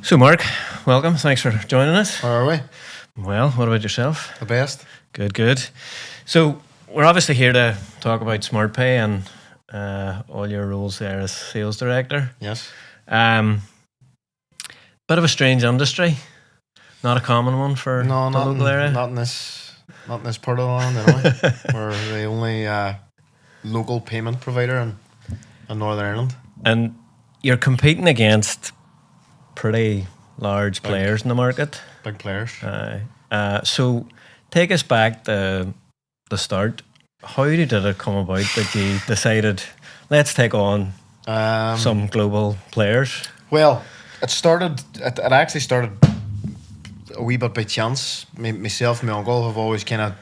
So, Mark, welcome. Thanks for joining us. How are we? Well, what about yourself? The best. Good, good. So, we're obviously here to talk about SmartPay and all your roles there as sales director. Yes. Bit of a strange industry, not a common one for No, the local area. not in this part of the land anyway. We're the only local payment provider in Northern Ireland. And you're competing against pretty large players in the market. Big players. So, take us back to the start. How did it come about that you decided, let's take on some global players? Well, it actually started a wee bit by chance. Myself and my uncle have always kind of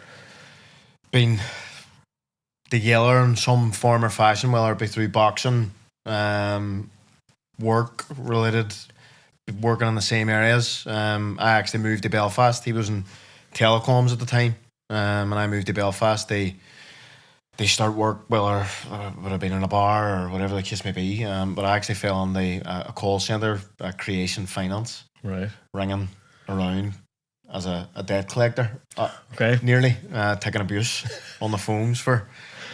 been together in some form or fashion, whether it be through boxing, work related, working in the same areas. I actually moved to Belfast. He was in telecoms at the time, and I moved to Belfast. They start work, whether it would have been in a bar or whatever the case may be. But I actually fell on a call centre, creation finance, Right. ringing around as a debt collector. Okay. Nearly taking abuse on the phones for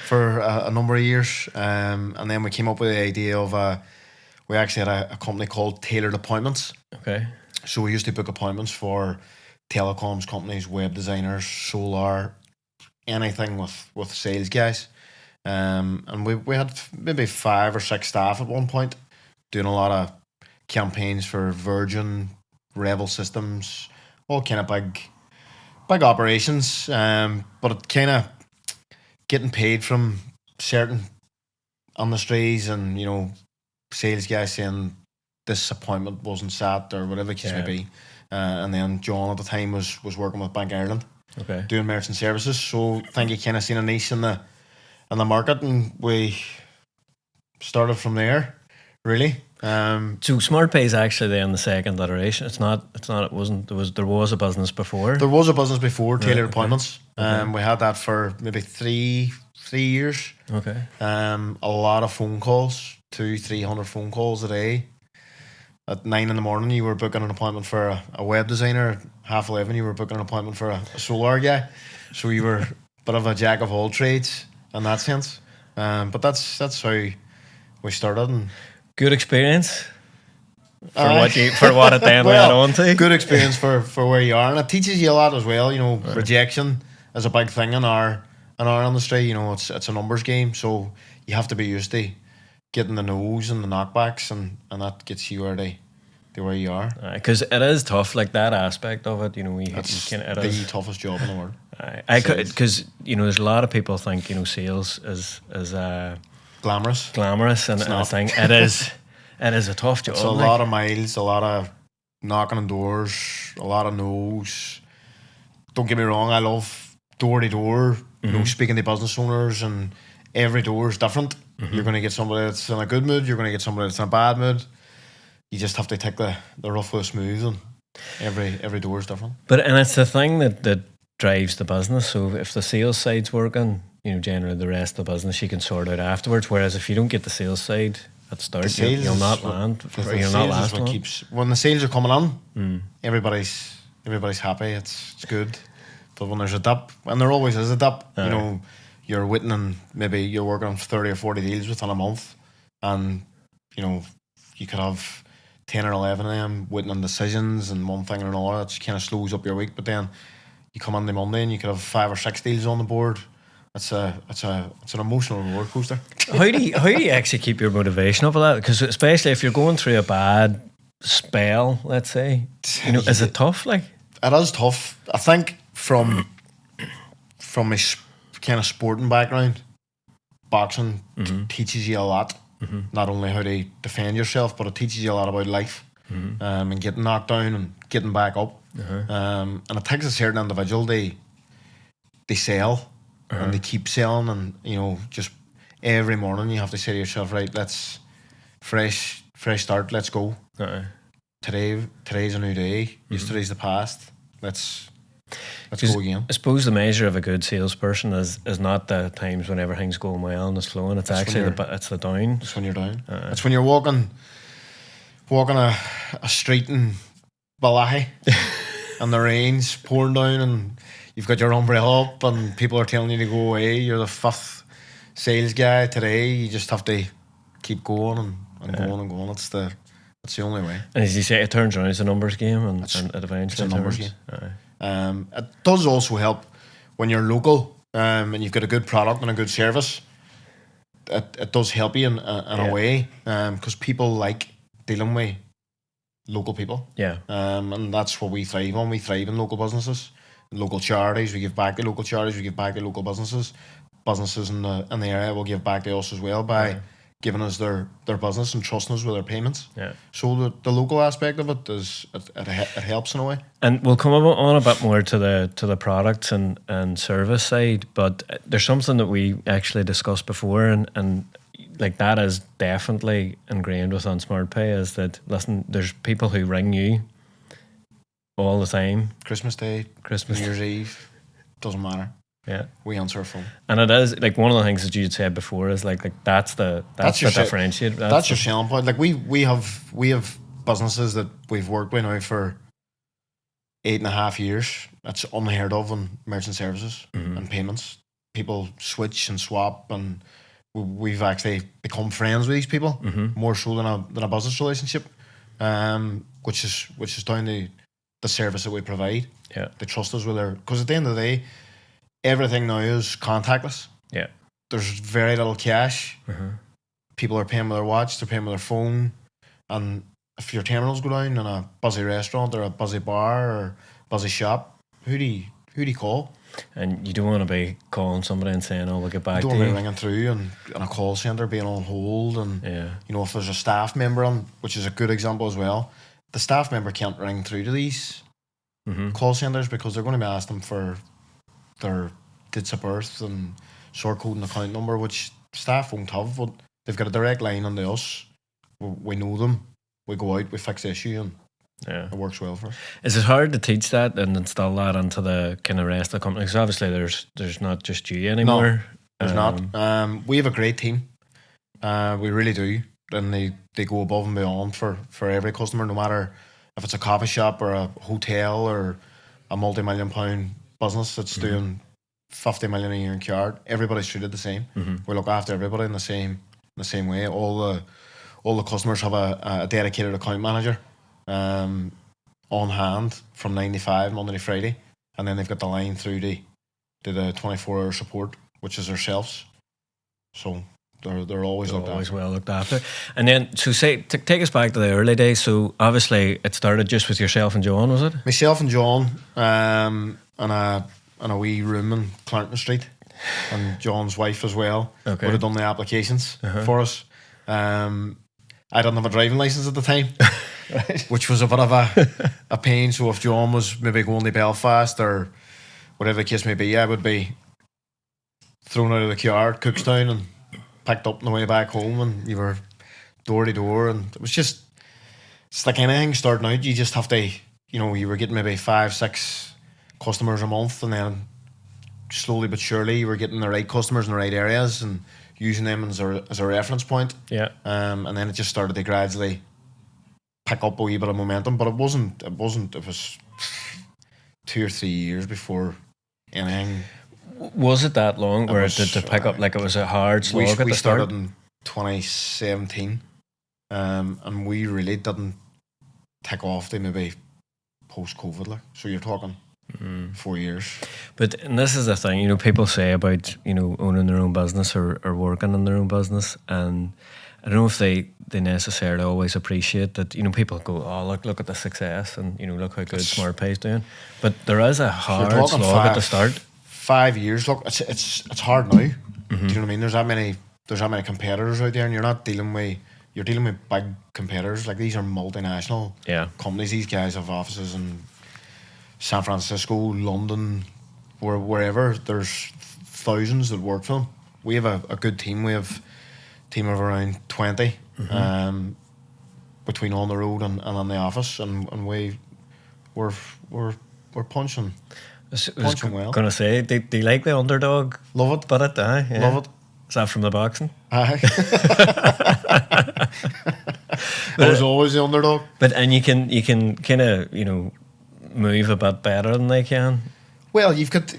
a number of years. And then we came up with the idea of we actually had a company called Tailored Appointments. Okay. So we used to book appointments for telecoms companies, web designers, solar, anything with sales guys. And we had maybe 5 or 6 staff at one point doing a lot of campaigns for Virgin, Rebel Systems, all kind of big operations. But it kind of getting paid from certain industries and, sales guys saying this appointment wasn't sat or whatever the case may be. And then John at the time was working with Bank Ireland, Okay. doing merchant services. So I think he kind of seen a niche in the market, and we started from there, really. So SmartPay is actually then the second iteration. There was a business before. There was a business before, Tailored okay. Appointments. We had that for maybe three years. Okay. A lot of phone calls, 200-300 phone calls a day. At 9 a.m, you were booking an appointment for a web designer. At 11:30, you were booking an appointment for a solar guy. So you were a bit of a jack of all trades in that sense. But that's how we started. And Good experience for what it then led on to. Good experience for where you are, and it teaches you a lot as well. Right. Rejection is a big thing in our industry. It's a numbers game, so you have to be used to getting the no's and the knockbacks, and that gets you where you are. Because it is tough, like that aspect of it. It's the toughest job in the world. Because there's a lot of people think sales is Glamorous, and It's I not. think it is a tough job. It's a lot of miles, a lot of knocking on doors, a lot of no's. Don't get me wrong, I love door to door, speaking to business owners, and every door is different. You're going to get somebody that's in a good mood, you're going to get somebody that's in a bad mood. You just have to take the rough with the smooth, and every door is different. And it's the thing that drives the business. So if the sales side's working, generally the rest of the business you can sort out afterwards. Whereas if you don't get the sales side at the start, you'll not land. You'll not last long. When the sales are coming on, everybody's happy. It's good. But when there's a dip, and there always is a dip, you're waiting, and maybe you're working on 30 or 40 deals within a month, and you could have 10 or 11 of them waiting on decisions and one thing or another. That kind of slows up your week. But then you come on the Monday and you could have 5 or 6 deals on the board. It's an emotional roller coaster. How do you actually keep your motivation over that? Because especially if you're going through a bad spell, let's say, is it tough? Like, it is tough. I think from my kind of sporting background, boxing teaches you a lot. Not only how to defend yourself, but it teaches you a lot about life, and getting knocked down and getting back up. And it takes a certain individual. They sell and they keep selling, and just every morning you have to say to yourself, right, let's fresh start, let's go. Today's a new day. Yesterday's the past. Let's go again. I suppose the measure of a good salesperson is not the times when everything's going well and it's flowing. It's actually it's the down. It's when you're down. It's when you're walking walking a street in Balahi and the rain's pouring down and you've got your umbrella up and people are telling you to go away. You're the 5th sales guy today. You just have to keep going and going and going. That's the only way. And as you say, it turns around. It's a numbers game, and it eventually it's a numbers turns. Game. It does also help when you're local and you've got a good product and a good service. It does help you in a way because people like dealing with local people. Yeah. And that's what we thrive on. We thrive in local businesses, local charities. We give back to local charities. We give back to local businesses. Businesses in the area will give back to us as well by giving us their business and trusting us with their payments. Yeah. So the local aspect of it is it helps in a way. And we'll come on a bit more to the products and service side, but there's something that we actually discussed before, and like that is definitely ingrained within SmartPay is that, listen, there's people who ring you all the time. Christmas Day, New Year's Eve, doesn't matter. Yeah, we answer a phone, and it is like one of the things that you had said before is like that's the differentiate. That's your selling point. Like we have businesses that we've worked with now for 8.5 years. That's unheard of in merchant services and payments. People switch and swap, and we've actually become friends with these people more so than a business relationship, which is down to the service that we provide. Yeah, they trust us with their, because at the end of the day, everything now is contactless. Yeah, there's very little cash. People are paying with their watch, they're paying with their phone, and if your terminals go down in a busy restaurant or a busy bar or busy shop, who do you call? And you don't want to be calling somebody and saying, "Oh, we'll get back to you." You don't want to be ringing through and a call centre being on hold, and you know, if there's a staff member on, which is a good example as well, the staff member can't ring through to these call centres because they're going to be asking for their dates of birth and sort code and account number, which staff won't have. But they've got a direct line onto us. We know them. We go out, we fix the issue, and it works well for us. Is it hard to teach that and instill that into the kind of rest of the company? Because obviously there's not just you anymore. No, there's not. We have a great team. We really do. And they go above and beyond for every customer, no matter if it's a coffee shop or a hotel or a multi-million-pound business that's doing 50 million a year in card. Everybody's treated the same. We look after everybody in the same way. All the customers have a dedicated account manager on hand from 9 to 5 Monday to Friday, and then they've got the line through to the 24-hour support, which is ourselves. So they're always well looked after. And then, so say, take us back to the early days. So obviously it started just with yourself and John, was it? Myself and John, in a wee room in Clarendon Street, and John's wife as well would have done the applications for us. I didn't have a driving license at the time, which was a bit of a pain. So if John was maybe going to Belfast or whatever the case may be, I would be thrown out of the car, Cookstown, and picked up on the way back home, and you were door to door, and it's like anything starting out. You just have to, you were getting maybe 5-6 customers a month, and then slowly but surely you were getting the right customers in the right areas and using them as a reference point. Yeah. And then it just started to gradually pick up a wee bit of momentum, but it was 2 or 3 years before anything. Was it that long where it did to pick up? Like, it was a hard slog at the start? We started in 2017, and we really didn't take off to maybe post-COVID. Like, so you're talking 4 years. But, and this is the thing, people say about, owning their own business or working in their own business, and I don't know if they necessarily always appreciate that, people go, oh, look at the success, and, look how good SmartPay's doing. But there is a hard slog at the start. 5 years, look, it's hard now. Do you know what I mean? There's that many competitors out there, and you're dealing with big competitors. Like, these are multinational companies. These guys have offices in San Francisco, London, wherever. There's thousands that work for them. We have a good team. We have a team of around 20 between on the road and on the office, and we're punching. I was going to say, do you like the underdog? Love it. But Love it. Is that from the boxing? Aye. I was always the underdog. And you can kind of move a bit better than they can. Well, you've got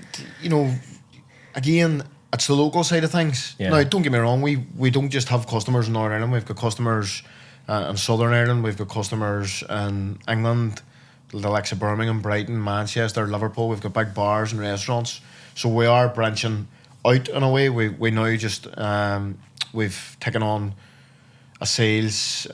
again, it's the local side of things. Yeah. Now, don't get me wrong, we don't just have customers in Northern Ireland. We've got customers in Southern Ireland. We've got customers in England, the likes of Birmingham, Brighton, Manchester, Liverpool. We've got big bars and restaurants. So we are branching out in a way. We now just we've taken on a sales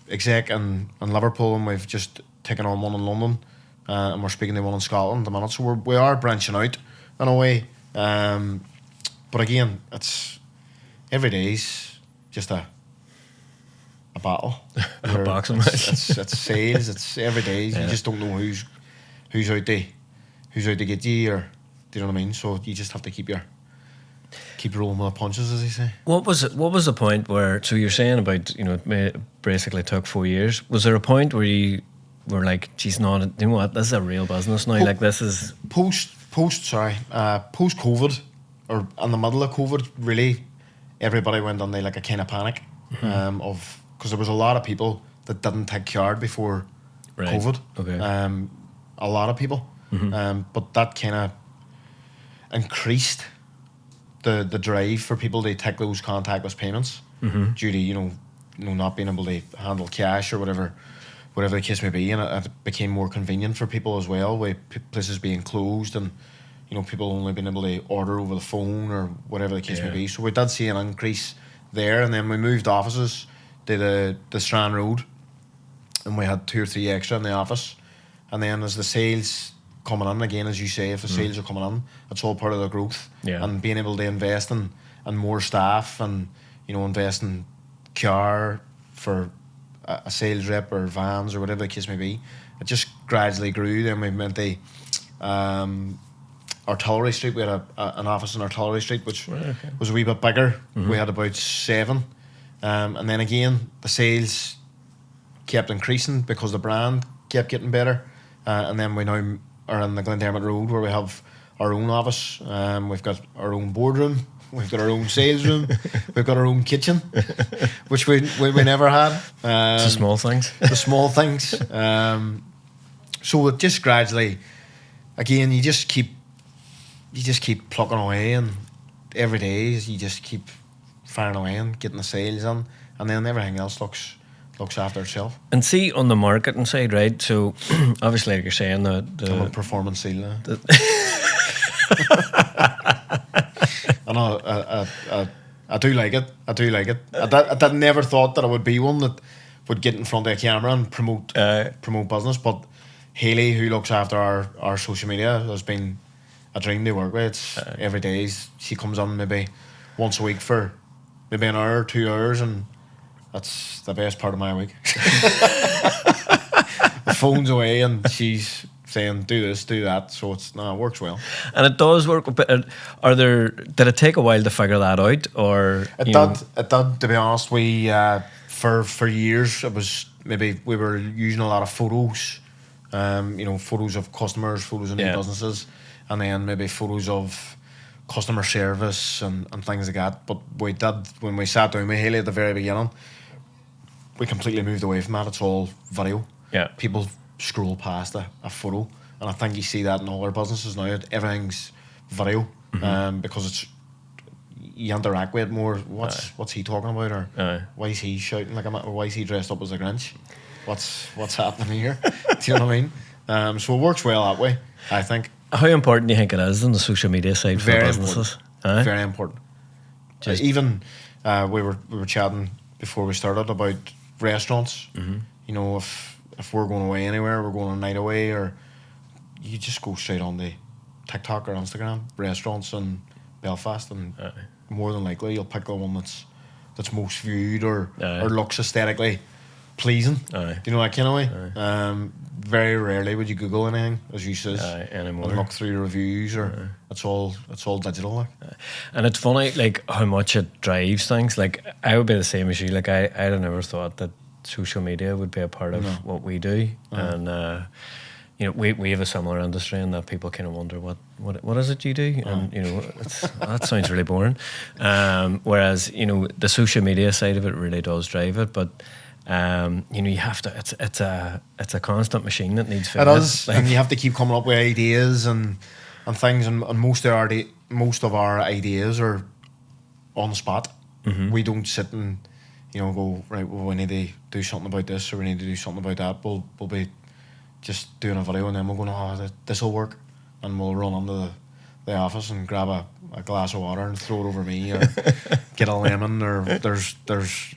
exec in Liverpool, and we've just taken on one in London, and we're speaking to one in Scotland at the minute. So we are branching out in a way. But again, it's every day's just a battle. A boxing match. It's sales. It's every day. You just don't know who's out to get you, or do you know what I mean? So you just have to keep rolling with the punches, as they say. What was the point where? So you're saying about it basically took 4 years. Was there a point where you were like, "Geez, no, you know what? This is a real business now. Like this is post COVID, or in the middle of COVID, really, everybody went on like a kind of panic because there was a lot of people that didn't take card before COVID. Okay. A lot of people, but that kind of increased the drive for people to take those contactless payments due to not being able to handle cash or whatever the case may be, and it became more convenient for people as well, with places being closed and people only being able to order over the phone or whatever the case may be. So we did see an increase there, and then we moved offices to the Strand Road, and we had 2 or 3 extra in the office. And then as the sales coming in, again, as you say, if the sales are coming in, it's all part of the growth. Yeah. And being able to invest in more staff, and invest in car for a sales rep or vans or whatever the case may be, it just gradually grew. Then we went to Artillery Street. We had an office in Artillery Street, which was a wee bit bigger. We had about 7. And then again, the sales kept increasing because the brand kept getting better. And then we now are in the Glendermot Road, where we have our own office. We've got our own boardroom. We've got our own sales room. We've got our own kitchen, which we never had. It's the small things. The small things. So it just gradually, again, you just keep plucking away, and every day you just keep firing away and getting the sales in, and then everything else looks after itself. And see, on the marketing side, right? So obviously, like you're saying, I'm a performance seal now. I do like it. I never thought that I would be one that would get in front of a camera and promote business. But Hayley, who looks after our social media, has been a dream to work with. It's every day she comes on maybe once a week for maybe an hour, 2 hours, and that's the best part of my week. The phone's away and she's saying, do this, do that. So it works well. And it does work. But did it take a while to figure that out? Or It did, to be honest. We for years, it was maybe we were using a lot of photos, photos of customers, photos of new businesses, and then maybe photos of customer service and things like that. But we did, when we sat down with Hayley at the very beginning, we completely moved away from that. It's all video. Yeah. People scroll past a photo, and I think you see that in all our businesses now. Everything's video, because it's, you interact with it more. What's he talking about, or why is he shouting like or why is he dressed up as a Grinch? What's happening here? Do you know what I mean? So it works well that way, I think. How important do you think it is on the social media side for businesses? Very important. Even we were chatting before we started about restaurants. If we're going away anywhere, we're going on a night away, or you just go straight on the TikTok or Instagram, restaurants in Belfast, and more than likely you'll pick the one that's most viewed or looks aesthetically pleasing. Do you know that kind of way? Very rarely would you Google anything, as you says, anymore, and look through reviews, or it's all digital. Like. And it's funny, like how much it drives things. Like I would be the same as you. Like I'd have never thought that social media would be a part of what we do, and we have a similar industry, and that people kind of wonder what is it you do, and that sounds really boring. Whereas the social media side of it really does drive it, but You have to. It's a constant machine that needs It fitness. is, and you have to keep coming up with ideas and things, and most of our ideas are on the spot. We don't sit and go, right, well, we need to do something about this, or we need to do something about that. We'll be just doing a video, and then we're going, oh, this will work, and we'll run into the office and grab a glass of water and throw it over me, or get a lemon, or there's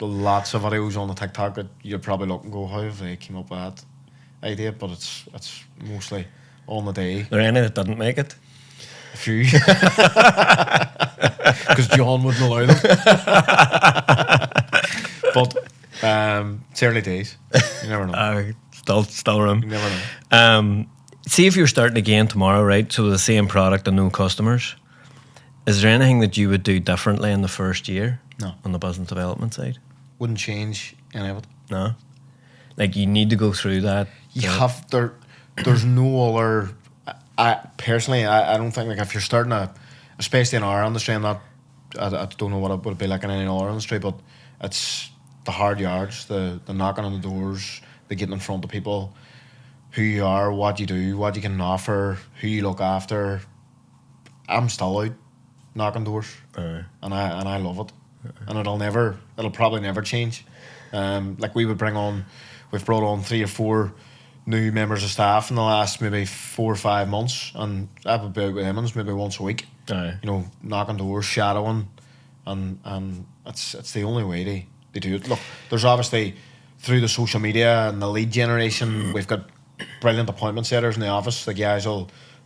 lots of videos on the TikTok that you'd probably look and go, how have they came up with that idea? But it's mostly on the day. Are there any that didn't make it? A few. Because John wouldn't allow them. But it's early days. You never know. Still room. You never know. See if you're starting again tomorrow, right? So the same product and no customers. Is there anything that you would do differently in the first year? No. On the business development side? Wouldn't change any of it. No. Like, you need to go through that. You have there's no other. I personally don't think, like, if you're starting especially in our industry, and that I don't know what it would be like in any other industry, but it's the hard yards, the knocking on the doors, the getting in front of people, who you are, what you do, what you can offer, who you look after. I'm still out knocking doors, and I love it, and it'll probably never change. Like, we've brought on 3 or 4 new members of staff in the last maybe 4 or 5 months, and I would be out with Emmons maybe once a week. Knocking doors, shadowing, and it's the only way to do it. Look, there's obviously, through the social media and the lead generation, we've got brilliant appointment setters in the office. The guys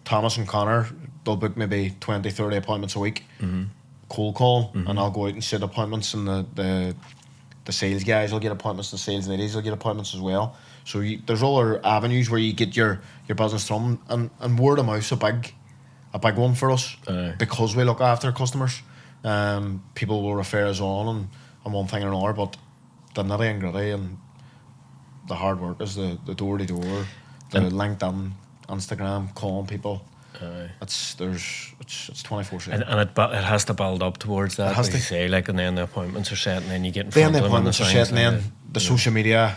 Thomas and Connor, they'll book maybe 20, 30 appointments a week, cold call, and I'll go out and set appointments, and the sales guys will get appointments, the sales ladies will get appointments as well. So there's other avenues where you get your business from, and word of mouth's a big one for us, because we look after customers. People will refer us on and one thing or another, but the nitty and gritty and the hard work is the door to door, the LinkedIn, Instagram, calling people. It's 24/7, and it has to build up towards that. It has as to. you say, like, and then the appointments are set, and then you get in front of them. Then the appointments are set, and then the social media.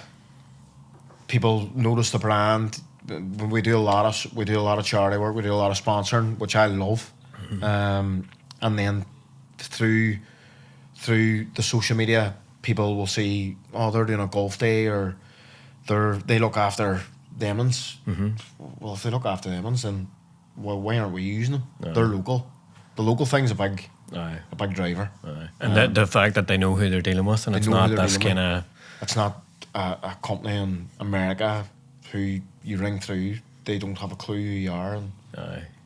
People notice the brand. We do a lot of charity work. We do a lot of sponsoring, which I love. And then through the social media, people will see, oh, they're doing a golf day, or they look after the Emmons. Well, if they look after the Emmons, then why aren't we using them? They're local. The local thing's a big driver. And the fact that they know who they're dealing with, and it's not this kind of. It's not a company in America who you ring through. They don't have a clue who you are, and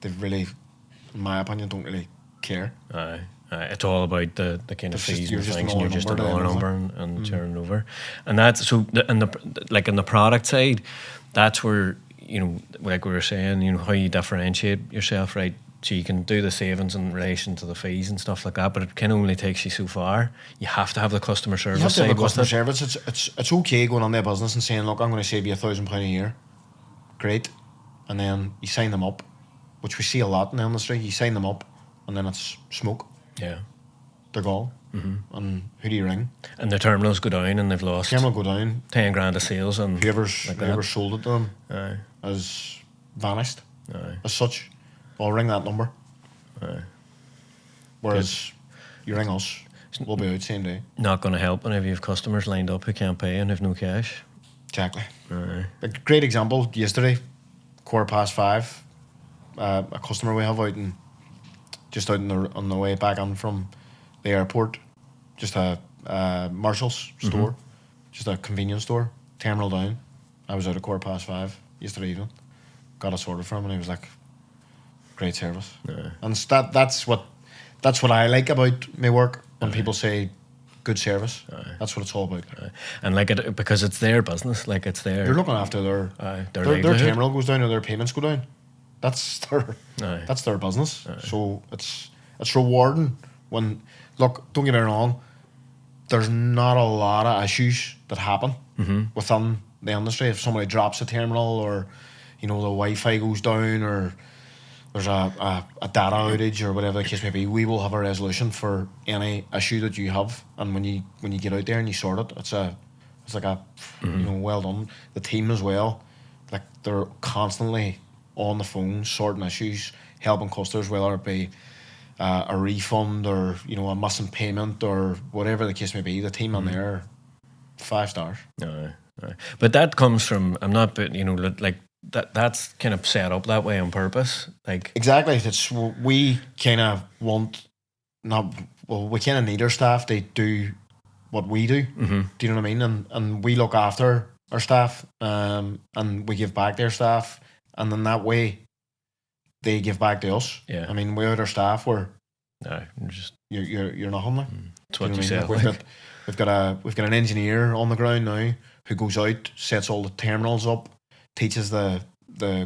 they really, in my opinion, don't really care. It's all about the kind of fees and things, and you're just a dollar number and turning over. And that's so in the product side, that's where, like we were saying, how you differentiate yourself, right? So you can do the savings in relation to the fees and stuff like that, but it kind of only takes you so far. You have to have the customer service. You have to have the customer service. It's okay going on their business and saying, look, I'm going to save you £1,000 a year. Great. And then you sign them up, which we see a lot in the industry. You sign them up, and then it's smoke. Yeah. They're gone. And who do you ring? And the terminals go down, and they've lost. Terminal go down. 10 grand of sales, and whoever sold it to them has vanished. As such. I'll ring that number. Whereas you ring us, we'll be out same day. Not going to help whenever you have customers lined up who can't pay and have no cash. Exactly. A great example, yesterday, 5:15, a customer we have out on the way back in from the airport, just a Marshall's store, just a convenience store, terminal down. I was out at 5:15 yesterday evening, got it sorted for him, and he was like, great service. And that's what I like about my work, when people say good service. That's what it's all about. And like it, because it's their business, like it's their. You're looking after their terminal goes down, or their payments go down. That's their business. So it's rewarding when, look, don't get me wrong, there's not a lot of issues that happen within the industry. If somebody drops a terminal, or the Wi-Fi goes down, or there's a data outage, or whatever the case may be, we will have a resolution for any issue that you have. And when you get out there and you sort it, it's a It's like well done. The team as well, like they're constantly on the phone sorting issues, helping customers, whether it be a refund or a missing payment or whatever the case may be. The team on there, 5 stars. But that comes from, I'm not, but like that's kind of set up that way on purpose. Like exactly, it's we kind of want we kind of need our staff to do what we do. Mm-hmm. Do you know what I mean? And we look after our staff, and we give back to our staff, and then that way they give back to us. Yeah. I mean, without our staff, you're nothing. Like. That's what you said. We've got an engineer on the ground now who goes out, sets all the terminals up, teaches the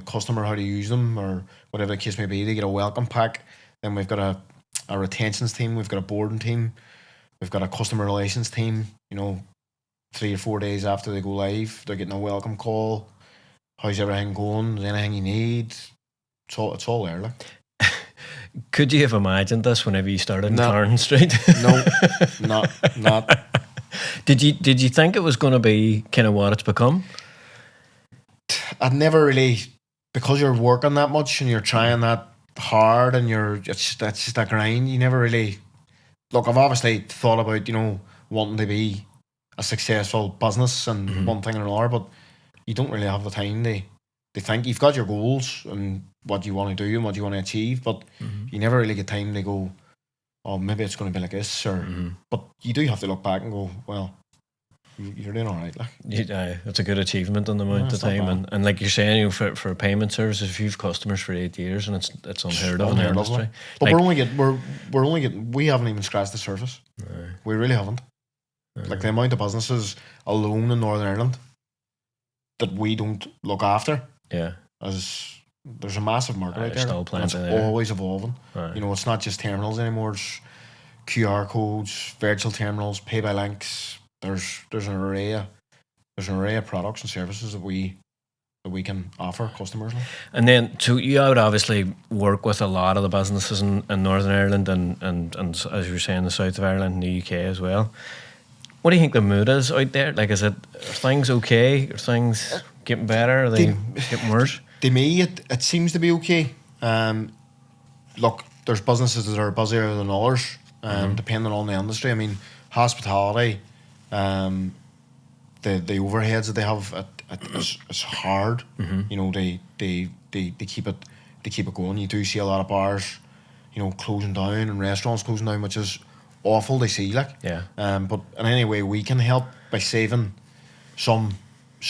customer how to use them or whatever the case may be. They get a welcome pack. Then we've got a retentions team. We've got a boarding team. We've got a customer relations team. 3 or 4 days after they go live, they're getting a welcome call. How's everything going? Is there anything you need? It's all there. Like. Could you have imagined this whenever you started in Clarendon Street? No, not. Did you think it was going to be kind of what it's become? I'd never really, because you're working that much and you're trying that hard and that's just a grind. You never really look. I've obviously thought about wanting to be a successful business and one thing or another, but you don't really have the time to think. You've got your goals and what you want to do and what you want to achieve, but you never really get time to go, oh, maybe it's going to be like this, or but you do have to look back and go, well, you're doing all right. Like. It's a good achievement on the amount of time, and like you're saying, for payment services, if you've customers for 8 years, and it's unheard of in the industry. But we haven't even scratched the surface. We really haven't. Like the amount of businesses alone in Northern Ireland that we don't look after. Yeah. There's a massive market out there. Still plenty and there. Always evolving. It's not just terminals anymore. It's QR codes, virtual terminals, pay by links. There's an array of products and services that we can offer customers. And then, so you would obviously work with a lot of the businesses in Northern Ireland and as you were saying, the south of Ireland and the UK as well. What do you think the mood is out there? Like, are things okay? Are things getting better? Are they getting worse? To me, it seems to be okay. Look, there's businesses that are busier than others, depending on the industry. I mean, hospitality, the overheads that they have, it's hard. They keep it going. You do see a lot of bars, closing down and restaurants closing down, which is awful to see. Like, yeah. But in any way we can help by saving some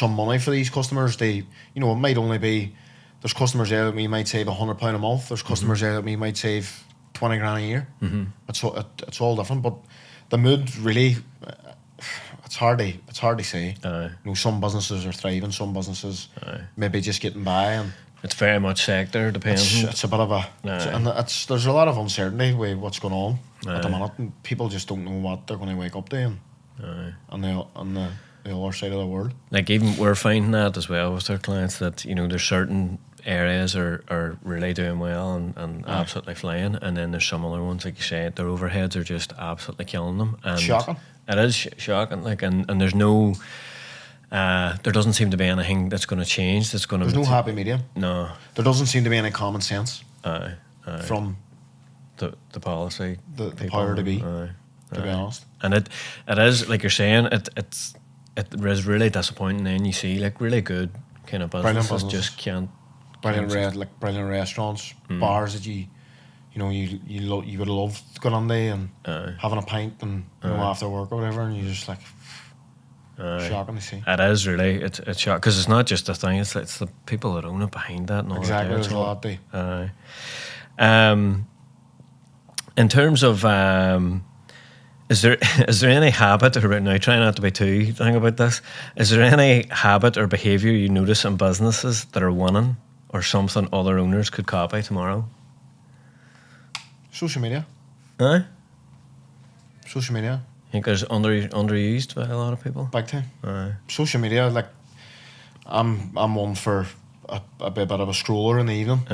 money for these customers. It might only be, there's customers there that we might save £100 a month. There's customers there that we might save 20 grand a year. It's all different. But the mood really, it's hard to say. Some businesses are thriving, some businesses maybe just getting by, and it's very much sector dependent. It's a bit of there's a lot of uncertainty with what's going on at the minute, and people just don't know what they're going to wake up to on the other side of the world. Like, even we're finding that as well with our clients, that there's certain areas are really doing well and absolutely flying, and then there's some other ones, like you say, their overheads are just absolutely killing them. And shocking. It is shocking. Like, and there's no there doesn't seem to be anything that's going to change. There's no happy medium. No, there doesn't seem to be any common sense from the policy, the power to be. To be honest, and it is, like you're saying, it is really disappointing. Then you see like really good kind of businesses just can't. Brilliant restaurants, bars that you would love going on there and having a pint and after work or whatever, and you just like. Shocking to see. It is really. It's shocking because it's not just a thing. It's the people that own it behind that. And all exactly, that there's a lot there. In terms of, is there any habit, or now try not to be too thing about this? Is there any habit or behaviour you notice in businesses that are winning, or something other owners could copy tomorrow? Social media. Social media. I think it's underused by a lot of people. Big time. Social media, like I'm one for a bit of a stroller in the evening.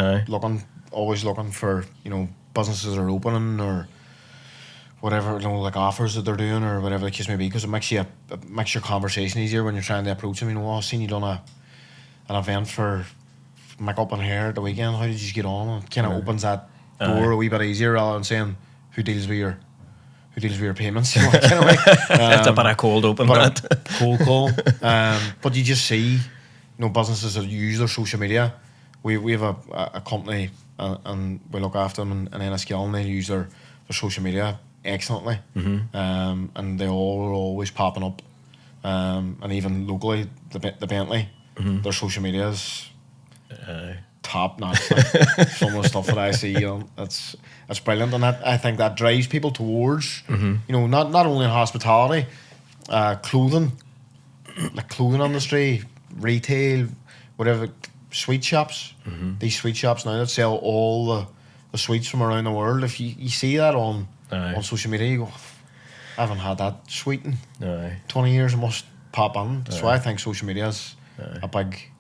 Always looking for businesses that are opening or whatever, like offers that they're doing or whatever the case may be, because it makes your conversation easier when you're trying to approach them. I've seen you done an event for make up in here at the weekend. How did you get on? It kind of opens that door a wee bit easier rather than saying who deals with your payments. Kind of way. It's a bit of cold open, but cold call. But you just see, businesses that use their social media. We have a company and we look after them in Enniskillen, and they use their social media excellently. And they all are always popping up. And even locally, the Bentley, their social media is top notch. Some of the stuff that I see, that's brilliant, and I think that drives people towards, not only in hospitality, clothing, like clothing industry, retail, whatever, sweet shops. These sweet shops now that sell all the sweets from around the world. If you see that on social media, you go, I haven't had that sweet in 20 years. It must pop on. So I think social media is a big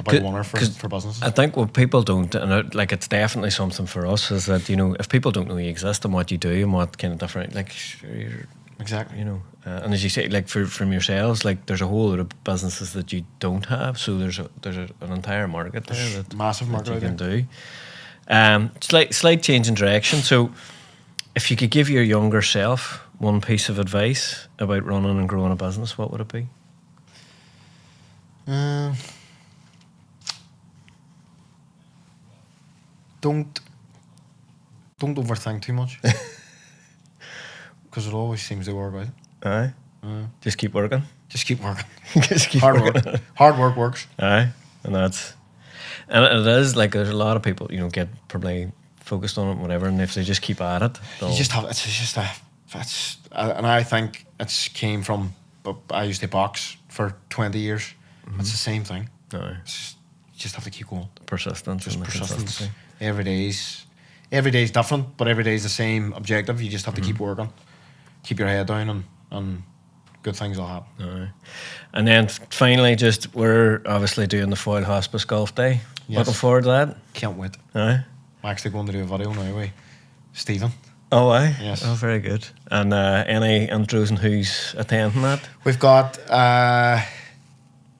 winner for businesses. I think what people don't, and it's definitely something for us, is that if people don't know you exist and what you do and what kind of different, exactly, and as you say, from yourselves, there's a whole lot of businesses that you don't have, so there's an entire market there, massive market that you can do. Slight change in direction. So, if you could give your younger self one piece of advice about running and growing a business, what would it be? Don't overthink too much, because it always seems to work out. Just keep working. Just keep working. Just keep hard working. work. Hard work works. And it is there's a lot of people get probably focused on it, whatever, and if they just keep at it, and I think it's came from. I used to box for 20 years. It's the same thing. You just have to keep going. Persistence. Every day's different, but every day's the same objective. You just have to keep working, keep your head down, and good things will happen. And then finally, we're obviously doing the Foyle Hospice Golf Day. Yes. Looking forward to that. Can't wait. I'm actually going to do a video now with Stephen. Oh, aye? Yes. Oh, very good. And any intros and who's attending that? We've got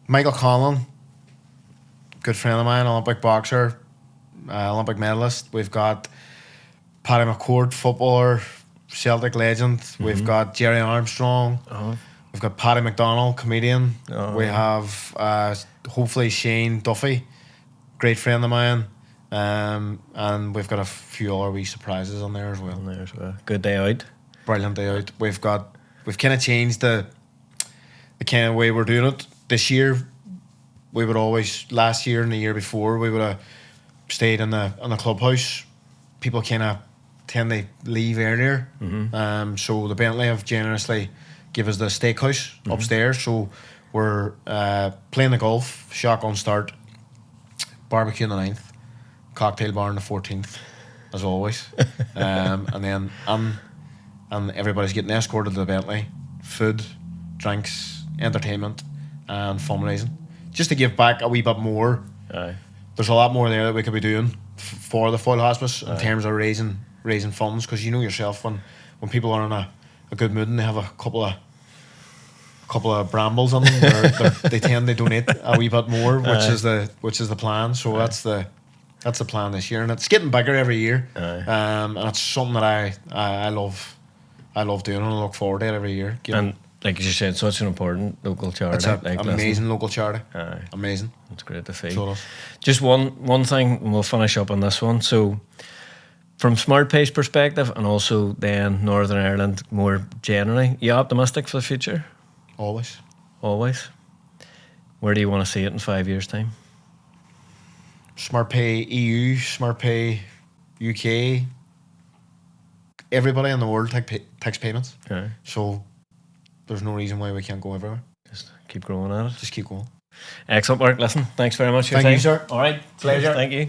Marc McLaughlin, good friend of mine, Olympic boxer, Olympic medalist. We've got Paddy McCourt, footballer, Celtic legend. We've got Jerry Armstrong. We've got Paddy McDonald, comedian. We have hopefully Shane Duffy, great friend of mine. And we've got a few other wee surprises on there as well. Good day out. Brilliant day out. We've kind of changed the kind of way we're doing it this year. We would always, last year and the year before, we would have stayed in the clubhouse. People kind of tend to leave earlier. So the Bentley have generously give us the steakhouse upstairs. So we're playing the golf, shotgun start, barbecue on the 9th, cocktail bar on the 14th, as always. And then and everybody's getting escorted to the Bentley. Food, drinks, entertainment, and fundraising. Just to give back a wee bit more. There's a lot more there that we could be doing for the Foyle Hospice in terms of raising funds, because you know yourself, when people are in a good mood and they have a couple of brambles on them, they tend to donate a wee bit more, which is the plan. So that's the plan this year, and it's getting bigger every year. And it's something that I love doing, and I look forward to it every year. And like you said, such an important local charity. It's an amazing local charity. Amazing. It's great to see. So just one thing, and we'll finish up on this one. So, from SmartPay's perspective, and also then Northern Ireland more generally, you optimistic for the future? Always. Where do you want to see it in 5 years' time? SmartPay EU, SmartPay UK. Everybody in the world takes payments. So there's no reason why we can't go everywhere. Just keep growing at it. Just keep going. Excellent, Mark. Listen, thanks very much for your time. Thank you, sir. All right. Pleasure. Thank you.